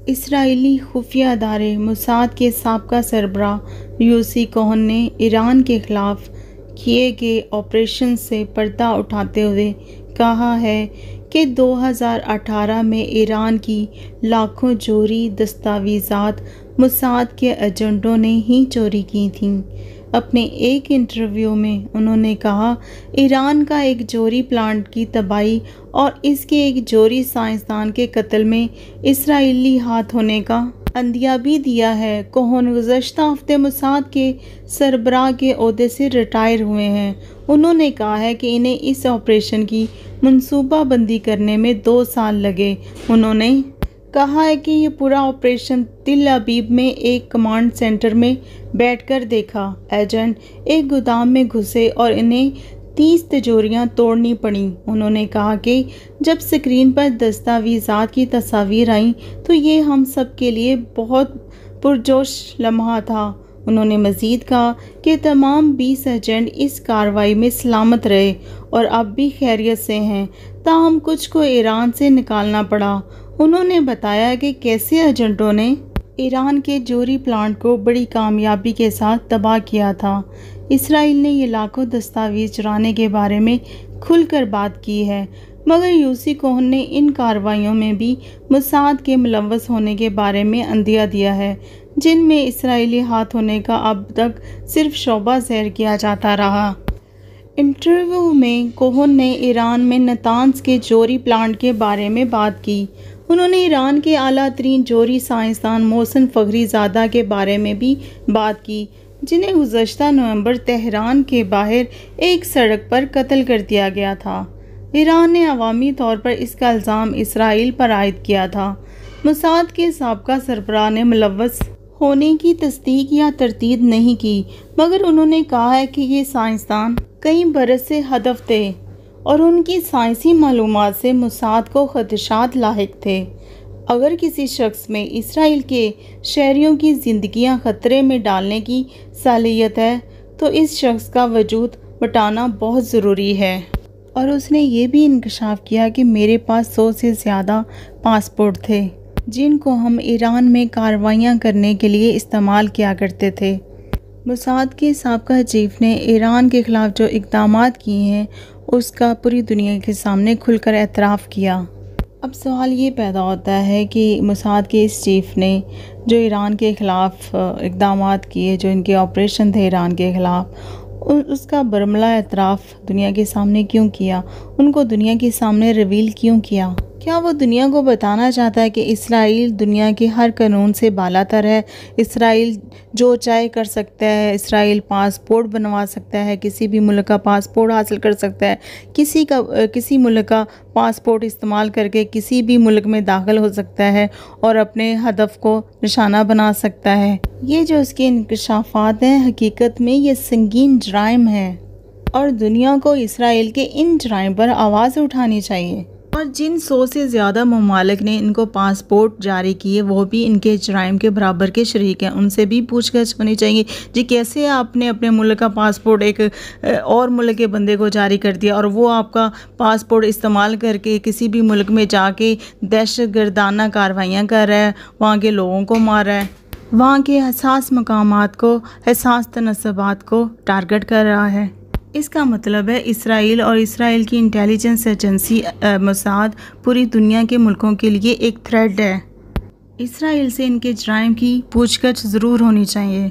Israeli खुफिया अदारे Mossad के साबका सरबराह यूसी कोहन ने ईरान के खिलाफ किए गए ऑपरेशन से पर्दा उठाते हुए कहा है कि 2018 में ईरान की लाखों चोरी दस्तावेज़ात मोसाद के एजेंटों ने ही चोरी की थीं। अपने एक इंटरव्यू में उन्होंने कहा, ईरान का एक जोहरी प्लांट की तबाही और इसके एक जोहरी साइंसदान के कत्ल में इसराइली हाथ होने का अंदिया भी दिया है। कोहन गुज़श्ता हफ्ते मोसाद के सरबराह के ओहदे से रिटायर हुए हैं। उन्होंने कहा है कि इन्हें इस ऑपरेशन की मनसूबाबंदी करने में 2 साल लगे। उन्होंने कहा है कि ये पूरा ऑपरेशन तिल अबीब में एक कमांड सेंटर में बैठकर देखा। एजेंट एक गोदाम में घुसे और इन्हें 30 तिजोरियां तोड़नी पड़ी। उन्होंने कहा कि जब स्क्रीन पर दस्तावेज़ात की तस्वीर आई तो ये हम सब के लिए बहुत पुरजोश लम्हा था। उन्होंने मज़ीद कहा कि तमाम 20 एजेंट इस कार्रवाई में सलामत रहे और अब भी खैरियत से हैं, ताहम कुछ को ईरान से निकालना पड़ा। उन्होंने बताया कि कैसे एजेंटों ने ईरान के जोहरी प्लांट को बड़ी कामयाबी के साथ तबाह किया था। इसराइल ने ये लाखों दस्तावेज चुराने के बारे में खुलकर बात की है, मगर यूसी कोहन ने इन कार्रवाइयों में भी मोसाद के मुलव्वस होने के बारे में अंदिया दिया है, जिनमें इसराइली हाथ होने का अब तक सिर्फ शोबा ज़ाहिर किया जाता रहा। इंटरव्यू में कोहन ने ईरान में नतान्स के जोहरी प्लांट के बारे में बात की। उन्होंने ईरान के आला तरीन जोहरी साइंसदान मोहसिन फ़खरीज़ादा के बारे में भी बात की, जिन्हें गुज़श्ता नवंबर तेहरान के बाहर एक सड़क पर कत्ल कर दिया गया था। ईरान ने अवामी तौर पर इसका इल्ज़ाम इसराइल पर आयद किया था। मोसाद के साबका सरबराह ने मुलव्वस होने की तस्दीक या तरदीद नहीं की, मगर उन्होंने कहा है कि ये साइंसदान कई बरस से हदफ थे और उनकी साइंसी मालूमात से मोसाद को खदशात लाहिक थे। अगर किसी शख्स में इसराइल के शहरियों की ज़िंदगियां ख़तरे में डालने की सालियत है तो इस शख्स का वजूद मिटाना बहुत ज़रूरी है। और उसने ये भी इंकशाफ किया कि मेरे पास 100 से ज़्यादा पासपोर्ट थे, जिनको हम ईरान में कार्रवाइयाँ करने के लिए इस्तेमाल किया करते थे। मोसाद के साबका चीफ ने ईरान के ख़िलाफ़ जो इक़दामात किए हैं उसका पूरी दुनिया के सामने खुलकर एतराफ़ किया। अब सवाल ये पैदा होता है कि मोसाद के इस चीफ ने जो ईरान के ख़िलाफ़ इक़दामात किए, जो इनके ऑपरेशन थे ईरान के ख़िलाफ़, उसका बरमला एतराफ़ दुनिया के सामने क्यों किया? उनको दुनिया के सामने रिवील क्यों किया? क्या वो दुनिया को बताना चाहता है कि इसराइल दुनिया के हर कानून से बालातर है, इसराइल जो चाहे कर सकता है, इसराइल पासपोर्ट बनवा सकता है, किसी भी मुल्क का पासपोर्ट हासिल कर सकता है, किसी मुल्क का पासपोर्ट इस्तेमाल करके किसी भी मुल्क में दाखिल हो सकता है और अपने हदफ को निशाना बना सकता है। ये जो इसके इंकशाफात हैं, हकीकत में ये संगीन जराइम है और दुनिया को इसराइल के इन जराइम पर आवाज़ उठानी चाहिए। और जिन 100 से ज़्यादा ममालिक ने इनको पासपोर्ट जारी किए वो भी इनके जराइम के बराबर के शरीक हैं। उनसे भी पूछताछ होनी चाहिए जी, कैसे आपने अपने मुल्क का पासपोर्ट एक और मुल्क के बंदे को जारी कर दिया और वो आपका पासपोर्ट इस्तेमाल करके किसी भी मुल्क में जाके दहशतगर्दाना कार्रवाइयाँ कर रहा है, वहाँ के लोगों को मार रहा है, वहाँ के हसास मकामात को, हसास तनसबात को टारगेट कर रहा है। इसका मतलब है इसराइल और इसराइल की इंटेलिजेंस एजेंसी मोसाद पूरी दुनिया के मुल्कों के लिए एक थ्रेट है। इसराइल से इनके जराइम की पूछताछ ज़रूर होनी चाहिए।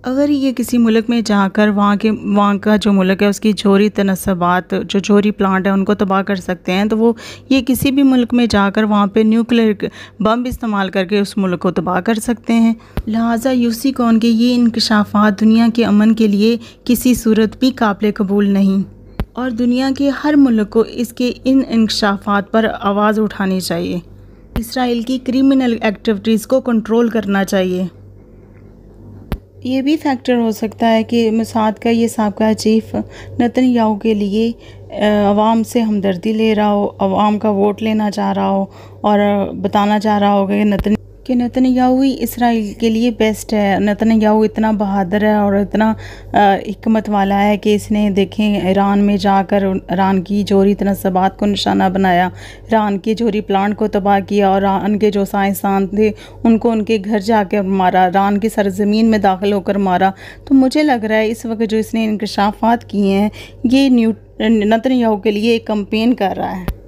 अगर ये किसी मुल्क में जाकर वहाँ का जो मुल्क है उसकी जोहरी तनसबात, जो जोहरी प्लांट है, उनको तबाह कर सकते हैं, तो वो ये किसी भी मुल्क में जाकर वहाँ पे न्यूक्लियर बम इस्तेमाल करके उस मुल्क को तबाह कर सकते हैं। लिहाजा यूसी कोहन के ये इंकशाफात दुनिया के अमन के लिए किसी सूरत भी काबिल कबूल नहीं और दुनिया के हर मुल्क को इसके इन इंकशाफात पर आवाज़ उठानी चाहिए। इसराइल की क्रिमिनल एक्टिविटीज़ को कंट्रोल करना चाहिए। ये भी फैक्टर हो सकता है कि मोसाद का ये साबका चीफ नेतन्याहू के लिए अवाम से हमदर्दी ले रहा हो, अवाम का वोट लेना चाह रहा हो और बताना चाह रहा हो कि कि नेतन्याहू ही इसराइल के लिए बेस्ट है। नेतन्याहू इतना बहादुर है और इतना हिकमत वाला है कि इसने देखें ईरान में जाकर ईरान की जोहरी तनसबात को निशाना बनाया, ईरान के जोहरी प्लांट को तबाह किया और ईरान के जो साइंसदान थे उनको उनके घर जाकर मारा, ईरान की सरजमीन में दाखिल होकर मारा। तो मुझे लग रहा है इस वक्त जो इसने इंकशाफात किए हैं ये नेतन्याहू के लिए एक कैंपेन कर रहा है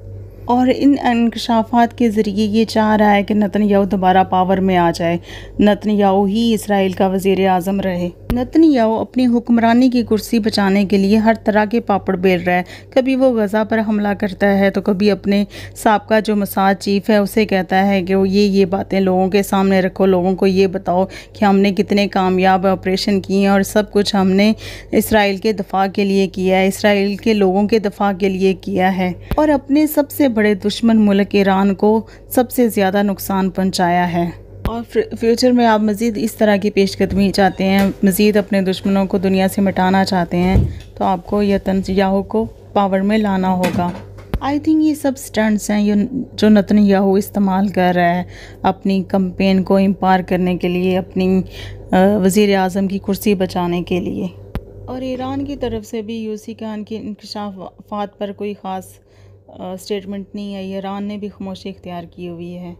और इन इंकशाफात के ज़रिए ये चाह रहा है कि नेतन्याहू दोबारा पावर में आ जाए, नेतन्याहू ही इसराइल का वज़ीर आज़म रहे। नेतन्याहू अपनी हुक्मरानी की कुर्सी बचाने के लिए हर तरह के पापड़ बेल रहा है। कभी वो गज़ा पर हमला करता है तो कभी अपने साबका जो मोसाद चीफ़ है उसे कहता है कि वो ये बातें लोगों के सामने रखो, लोगों को ये बताओ कि हमने कितने कामयाब ऑपरेशन किए हैं और सब कुछ हमने इसराइल के दफ़ा के लिए किया है, इसराइल के लोगों के दफ़ा के लिए किया है और अपने सबसे बड़े दुश्मन मुल्क ईरान को सबसे ज़्यादा नुकसान पहुँचाया है। और फ्यूचर में आप मज़ीद इस तरह की पेशकदमी चाहते हैं, मज़ीद अपने दुश्मनों को दुनिया से मिटाना चाहते हैं, तो आपको नेतन्याहू को पावर में लाना होगा। आई थिंक ये सब स्टंट्स हैं जो नेतन्याहू इस्तेमाल कर रहा है अपनी कैंपेन को इम्पार करने के लिए, अपनी वज़ीर आज़म की कुर्सी बचाने के लिए। और ईरान की तरफ से भी यूसी खान के इंकशाफात पर कोई ख़ास स्टेटमेंट नहीं आई। ईरान ने भी खामोशी इख्तियार की हुई है।